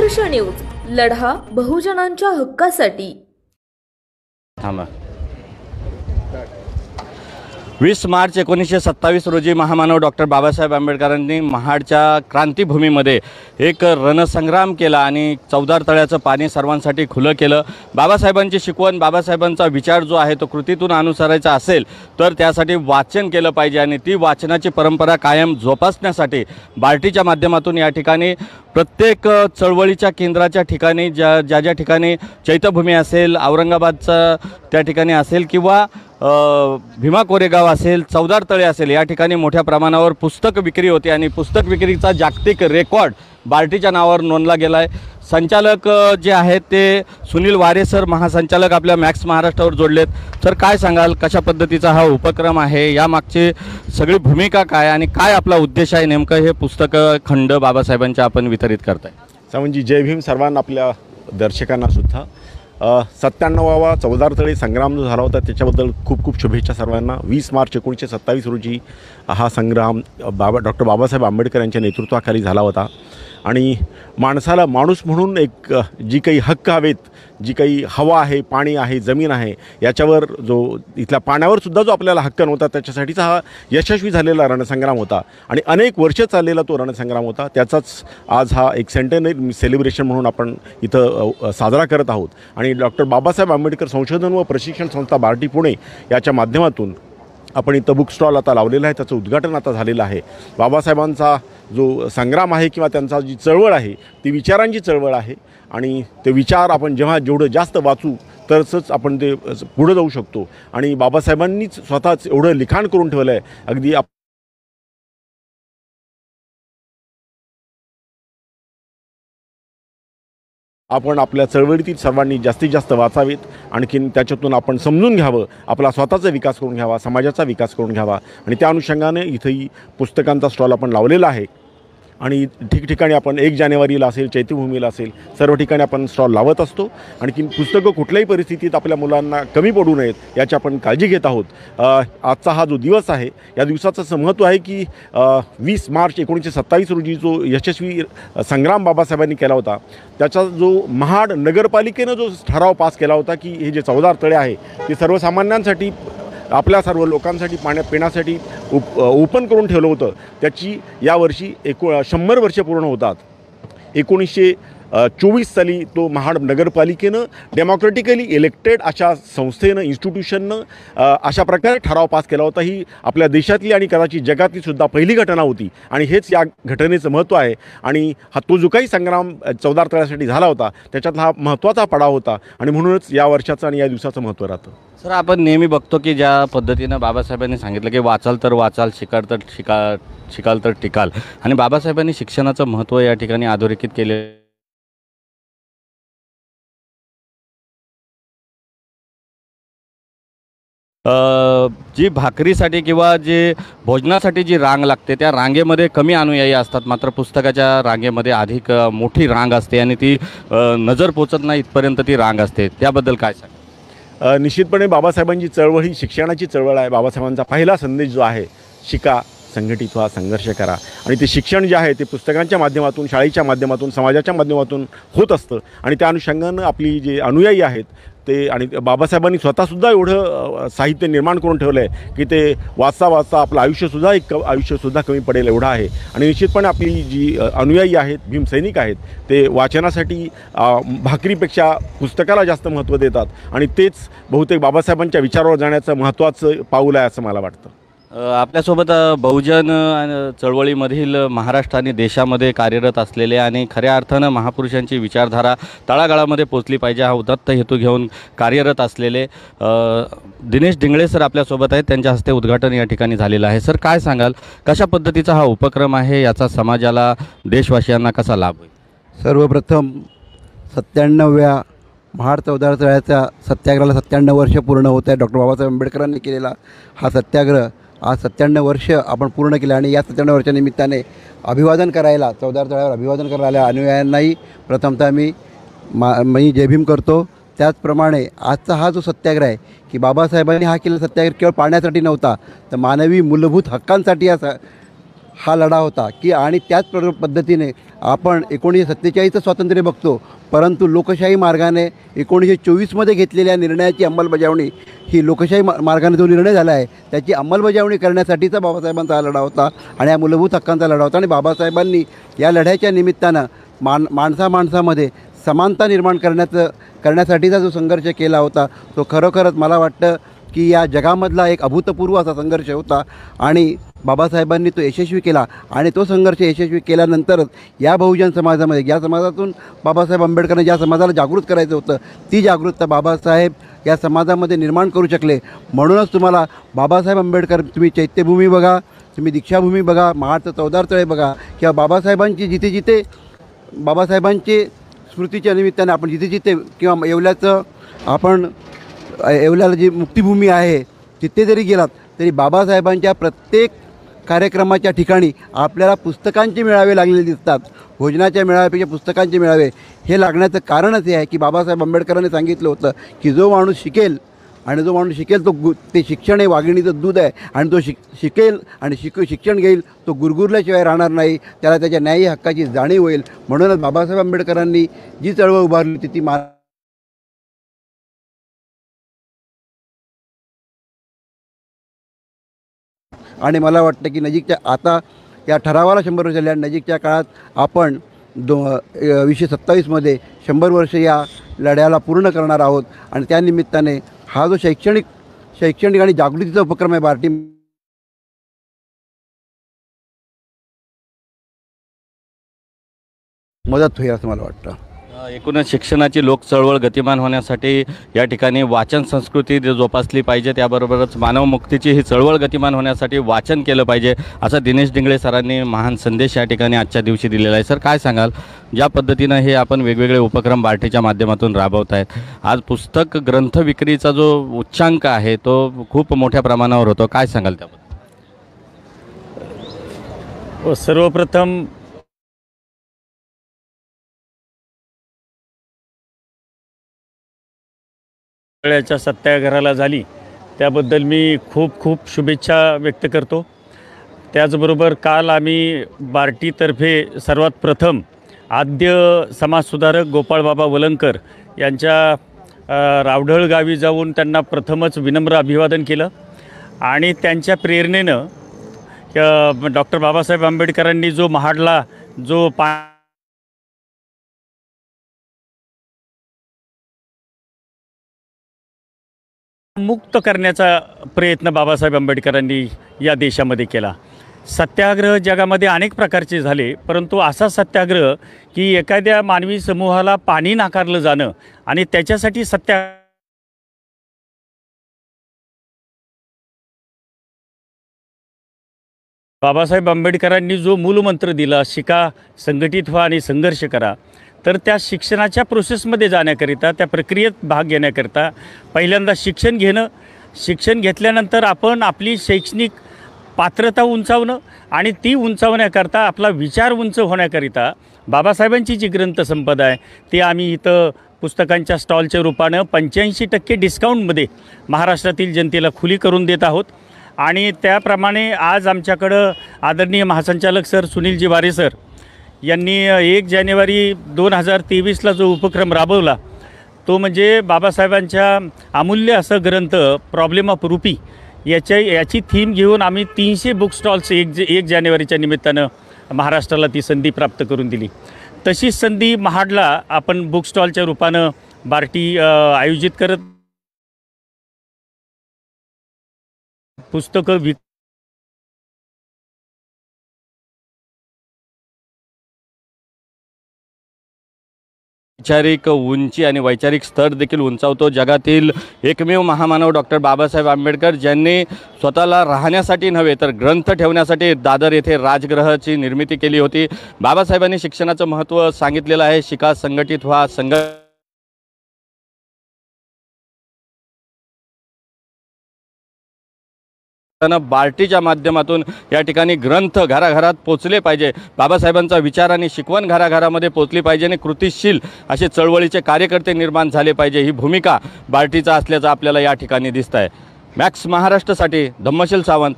संघर्ष न्यूज, लढा बहुजनांच्या हक्कासाठी। 20 मार्च 1927 रोजी महामानव डॉक्टर बाबासाहेब आंबेडकरांनी महाडच्या क्रांतीभूमीमध्ये एक रणसंग्राम केला आणि चवदार तळ्याचं पाणी सर्वांसाठी खुलं केलं। बाबासाहेबांची शिकवण, बाबासाहेबांचा विचार जो आहे तो कृतीतून अनुसरायचा असेल तर त्यासाठी वाचन केलं पाहिजे आणि ती वाचनाची परंपरा कायम जोपासण्यासाठी बार्टीच्या माध्यमातून या ठिकाणी प्रत्येक चळवळीच्या केंद्राच्या ठिकाणी ज्या ठिकाणी चैत्यभूमी असेल, औरंगाबादचं त्या ठिकाणी असेल किंवा भीमा कोरेगाव असेल, चवदार तळे असेल, या ठिकाणी मोठ्या प्रमाणावर पुस्तक विक्री होते आणि पुस्तक विक्रीचा जागतिक रेकॉर्ड बार्टीच्या नावावर नोंदला गेला आहे। संचालक जे आहेत ते सुनील वारे सर, महासंचालक आपल्या मॅक्स महाराष्ट्रावर जोडलेत। सर, काय सांगाल, कशा पद्धतीचा हा उपक्रम आहे, यामागची सगळी भूमिका काय आणि काय आपला उद्देश आहे, नेमकं हे पुस्तक खंड बाबासाहेबांच्या आपण वितरित करताय? म्हणजे जय भीम सर्वांना, आपल्या दर्शकांना सुद्धा 97वा चवदार तळे संग्राम जो झाला होता त्याच्याबद्दल खूप खूप शुभेच्छा सर्वांना। 20 मार्च 1927 रोजी हा संग्राम डॉक्टर बाबासाहेब आंबेडकर यांच्या नेतृत्वाखाली झाला होता आणि माणसाला माणूस म्हणून एक जी काही हक्क हवेत, जी काही हवा आहे, पाणी आहे, जमीन आहे, याच्यावर जो इथल्या पाण्यावर सुद्धा जो आपल्याला हक्क नव्हता त्याच्यासाठीचा हा यशस्वी झालेला रणसंग्राम होता आणि अनेक वर्ष चाललेला तो रणसंग्राम होता। त्याचाच आज हा एक सेंटेनरी सेलिब्रेशन म्हणून आपण इथं साजरा करत आहोत आणि डॉक्टर बाबासाहेब आंबेडकर संशोधन व प्रशिक्षण संस्था बार्टी पुणे याच्या माध्यमातून आपण इथं बुक स्टॉल आता लावलेला आहे, त्याचं उद्घाटन आता झालेलं आहे। बाबासाहेबांचा जो संग्राम आहे किंवा त्यांचा जी चळवळ आहे ती विचारांची चळवळ आहे आणि ते विचार आपण जेवढं जास्त वाचू तरच आपण ते पुढे जाऊ शकतो आणि बाबासाहेबांनीच स्वतःच एवढं लिखाण करून ठेवलं आहे। अगदी आपण आपल्या चळवळीतील सर्वांनी जास्तीत जास्त वाचावेत, आणखीन त्याच्यातून आपण समजून घ्यावं, आपला स्वतःचा विकास करून घ्यावा, समाजाचा विकास करून घ्यावा आणि त्या अनुषंगाने इथंही पुस्तकांचा स्टॉल आपण लावलेला आहे आणि ठिकठिकाणी आपण 1 जानेवारीला असेल, चैत्यभूमीला असेल, सर्व ठिकाणी आपण स्टॉल लावत असतो। आणखीन पुस्तकं कुठल्याही परिस्थितीत आपल्या मुलांना कमी पडू नयेत याची आपण काळजी घेत आहोत। आजचा हा जो दिवस आहे या दिवसाचं असं महत्त्व आहे की 20 मार्च 1927 रोजी जो यशस्वी संग्राम बाबासाहेबांनी केला होता त्याचा जो महाड नगरपालिकेनं जो ठराव पास केला होता की हे जे चवदार तळे आहे ते सर्वसामान्यांसाठी, आपल्या सर्व लोकांसाठी पिण्यासाठी ओपन करून ठेवलं होतं, त्याची यावर्षी 100 वर्षे पूर्ण होतात। 1924 साली तो महाड नगरपालिकेनं डेमोक्रेटिकली इलेक्टेड अशा संस्थेनं, इन्स्टिट्यूशननं अशा प्रकारे ठराव पास केला होता। ही आपल्या देशातली आणि कदाचित जगातली सुद्धा पहिली घटना होती आणि हेच या घटनेचं महत्त्व आहे आणि तो जो काही संग्राम चवदार तळ्यासाठी झाला होता त्याच्यातला हा महत्त्वाचा पडाव होता आणि म्हणूनच या वर्षाचं आणि या दिवसाचं महत्त्व राहतं। सर, आपण नेहमी बघतो की ज्या पद्धतीनं बाबासाहेबांनी सांगितलं की वाचाल तर वाचाल, शिकाल तर टिकाल, आणि बाबासाहेबांनी शिक्षणाचं महत्त्व या ठिकाणी अधोरेखित केले। जी भाकरीसाठी किंवा जे भोजनासाठी जी रांग लागते त्या रांगेमध्ये कमी अनुयायी असतात, मात्र पुस्तकाच्या रांगेमध्ये अधिक मोठी रांग असते आणि ती नजर पोचत नाही इथपर्यंत ती रांग असते, त्याबद्दल काय सांगा? निश्चितपणे बाबासाहेबांची चळवळ ही शिक्षणाची चळवळ आहे। बाबासाहेबांचा पहिला संदेश जो आहे, शिका, संघटित व्हा, संघर्ष करा, आणि ते शिक्षण जे आहे ते पुस्तकांच्या माध्यमातून, शाळेच्या माध्यमातून, समाजाच्या माध्यमातून होत असतं आणि त्या अनुषंगानं आपली जे अनुयायी आहेत ते, आणि बाबासाहेबांनी स्वतःसुद्धा एवढं साहित्य निर्माण करून ठेवलं आहे की ते वाचता वाचता आपलं आयुष्यसुद्धा कमी पडेल एवढं आहे। आणि निश्चितपणे आपली जी अनुयायी आहेत, भीमसैनिक आहेत, ते वाचनासाठी भाकरीपेक्षा पुस्तकाला जास्त महत्त्व देतात आणि तेच बहुतेक बाबासाहेबांच्या विचारावर जाण्याचं महत्त्वाचं पाऊल आहे असं मला वाटतं। आपल्यासोबत बहुजन चळवळीमधील महाराष्ट्र आणि देशामध्ये कार्यरत असलेले आणि खऱ्या अर्थानं महापुरुषांची विचारधारा तळागाळामध्ये पोचली पाहिजे हा उदात्त हेतू घेऊन कार्यरत असलेले दिनेश ढिंगळे सर आपल्यासोबत आहेत, त्यांच्या हस्ते उद्घाटन या ठिकाणी झालेलं आहे। सर, काय सांगाल, कशा पद्धतीचा हा उपक्रम आहे, याचा समाजाला, देशवासियांना कसा लाभ होईल? सर्वप्रथम 97व्या महाड चवदार तळ्याच्या सत्याग्रहाला 97 वर्ष पूर्ण होत आहे। डॉक्टर बाबासाहेब आंबेडकरांनी केलेला हा सत्याग्रह आज 97 वर्ष आपण पूर्ण केले आणि या 97 वर्षानिमित्ताने अभिवादन करायला, चवदार तळ्यावर अभिवादन करायला आल्या अनुयायांनाही प्रथमतः मी जय भीम करतो। त्याचप्रमाणे आजचा हा जो सत्याग्रह आहे की बाबासाहेबांनी हा केलेला सत्याग्रह केवळ पाण्यासाठी नव्हता तर मानवी मूलभूत हक्कांसाठी हा लढा होता की आणि त्याच पद्धतीने आपण 1947चं स्वातंत्र्य बघतो, परंतु लोकशाही मार्गाने 1924मध्ये घेतलेल्या निर्णयाची अंमलबजावणी ही लोकशाही मार्गाने जो निर्णय झाला आहे त्याची अंमलबजावणी करण्यासाठीचा बाबासाहेबांचा हा लढा होता आणि हा मूलभूत हक्कांचा लढा होता. आणि बाबासाहेबांनी या लढ्याच्या निमित्तानं माणसामध्ये समानता निर्माण करण्यासाठीचा जो संघर्ष केला होता तो खरोखरच मला वाटतं की या जगामधला एक अभूतपूर्व असा संघर्ष होता आणि बाबासाहेबांनी तो यशस्वी केला. आणि तो संघर्ष यशस्वी केल्यानंतरच या बहुजन समाजामध्ये, ज्या समाजातून बाबासाहेब आंबेडकरांनी ज्या समाजाला जागृत करायचं होतं ती जागृतता बाबासाहेब या समाजामध्ये निर्माण करू शकले. म्हणूनच तुम्हाला बाबासाहेब आंबेडकर, तुम्ही चैत्यभूमी बघा, तुम्ही दीक्षाभूमी बघा, महाडचं चौदार तळे बघा, किंवा बाबासाहेबांची जिथे जिथे बाबासाहेबांचे स्मृतीच्या निमित्ताने आपण जिथे जिथे, किंवा येवल्याला जी मुक्तिभूमी आहे तिथे जरी गेलात तरी बाबासाहेबांच्या प्रत्येक कार्यक्रमाच्या ठिकाणी आपल्याला पुस्तकांचे मेळावे लागलेले दिसतात. भोजनाच्या मेळाव्यापेक्षा पुस्तकांचे मेळावे हे लागण्याचं कारणच हे आहे की बाबासाहेब आंबेडकरांनी सांगितलं होतं की जो माणूस शिकेल आणि जो माणूस शिकेल ते शिक्षण हे वाघिणीचं दूध आहे आणि तो शिकेल आणि शिक्षण घेईल तो गुरगुरल्याशिवाय राहणार नाही, त्याला त्याच्या न्यायी हक्काची जाणीव होईल. म्हणूनच बाबासाहेब आंबेडकरांनी जी चळवळ उभारली होती ती आणि मला वाटतं की नजीकच्या आता या ठरावाला 100 वर्ष झाले आणि नजीकच्या काळात आपण 2027मध्ये 100 वर्ष या लढ्याला पूर्ण करणार आहोत. आणि त्यानिमित्ताने हा जो शैक्षणिक आणि जागृतीचा उपक्रम आहे बार्टी मदत होईल असं मला वाटतं. एकूणच शिक्षणाची लोक चळवळ गतिमान होण्यासाठी या ठिकाणी वाचन संस्कृती जोपासली पाहिजे, त्याबरोबरच मानवमुक्तीची ही चळवळ गतिमान होण्यासाठी वाचन केलं पाहिजे असा दिनेश डिंगळे सरांनी महान संदेश या ठिकाणी आजच्या दिवशी दिलेला आहे. सर, काय सांगाल, ज्या पद्धतीनं हे आपण वेगवेगळे उपक्रम बार्टीच्या माध्यमातून राबवत आहेत, आज पुस्तक ग्रंथ विक्रीचा जो उच्चांक आहे तो खूप मोठ्या प्रमाणावर होतो, काय सांगाल त्याबद्दल? सर्वप्रथम च्या सत्याग्रहाला झाली त्याबद्दल मी खूप खूप शुभेच्छा व्यक्त करतो. त्याचबरोबर काल आम्ही बार्टीतर्फे सर्वात प्रथम आद्य समाजसुधारक गोपाळबाबा वलंकर यांच्या रावढळ गावी जाऊन त्यांना प्रथमच विनम्र अभिवादन केलं आणि त्यांच्या प्रेरणेनं डॉक्टर बाबासाहेब आंबेडकरांनी जो महाडला जो मुक्त करण्याचा प्रयत्न बाबासाहेब आंबेडकरांनी या देशामध्ये केला. सत्याग्रह जगामध्ये अनेक प्रकारचे झाले, परंतु असा सत्याग्रह की एखाद्या मानवी समूहाला पाणी नाकारलं जाणं आणि त्याच्यासाठी बाबासाहेब आंबेडकरांनी जो मूलमंत्र दिला, शिका, संघटित व्हा आणि संघर्ष करा, तर त्या शिक्षणाच्या प्रोसेसमध्ये जाण्याकरिता, त्या प्रक्रियेत भाग घेण्याकरिता पहिल्यांदा शिक्षण घेतल्यानंतर आपण आपली शैक्षणिक पात्रता उंचावणं आणि ती उंचावण्याकरता आपला विचार उंच होण्याकरिता बाबासाहेबांची जी ग्रंथसंपदा आहे ती आम्ही इथं पुस्तकांच्या स्टॉलच्या रूपानं 85% डिस्काउंटमध्ये महाराष्ट्रातील जनतेला खुली करून देत आहोत. आणि त्याप्रमाणे आज आमच्याकडं आदरणीय महासंचालक सर सुनीलजी वारे सर यांनी 1 जानेवारी 2023ला जो उपक्रम राबवला तो म्हणजे बाबासाहेबांच्या अमूल्य असं ग्रंथ प्रॉब्लेम ऑफ रुपी याची थीम घेऊन आम्ही 300 बुक स्टॉल्स 1 जानेवारीच्या निमित्तानं महाराष्ट्राला ती संधी प्राप्त करून दिली. तशीच संधी महाडला आपण बुक स्टॉलच्या रूपानं बार्टी आयोजित करत पुस्तकं वैचारिक उंची आणि वैचारिक स्तर देखील उंचावतो. जगातील एकमेव महामानव डॉक्टर बाबासाहेब आंबेडकर ज्यांनी स्वतःला राहण्यासाठी नव्हे तर ग्रंथ ठेवण्यासाठी दादर येथे राजगृहाची निर्मिती केली होती. बाबासाहेबांनी शिक्षणाचं महत्त्व सांगितलेलं आहे. शिका, संघटित व्हा, बार्टीच्या माध्यमातून या ठिकाणी ग्रंथ घराघरात पोचले पाहिजे. बाबासाहेबांचा विचार आणि शिकवण घराघरामध्ये पोचली पाहिजे आणि कृतिशील असे चळवळीचे कार्यकर्ते निर्माण झाले पाहिजे. ही भूमिका बार्टीचा असल्याचं आपल्याला या ठिकाणी दिसत आहे. मॅक्स महाराष्ट्रासाठी धम्मशील सावंत,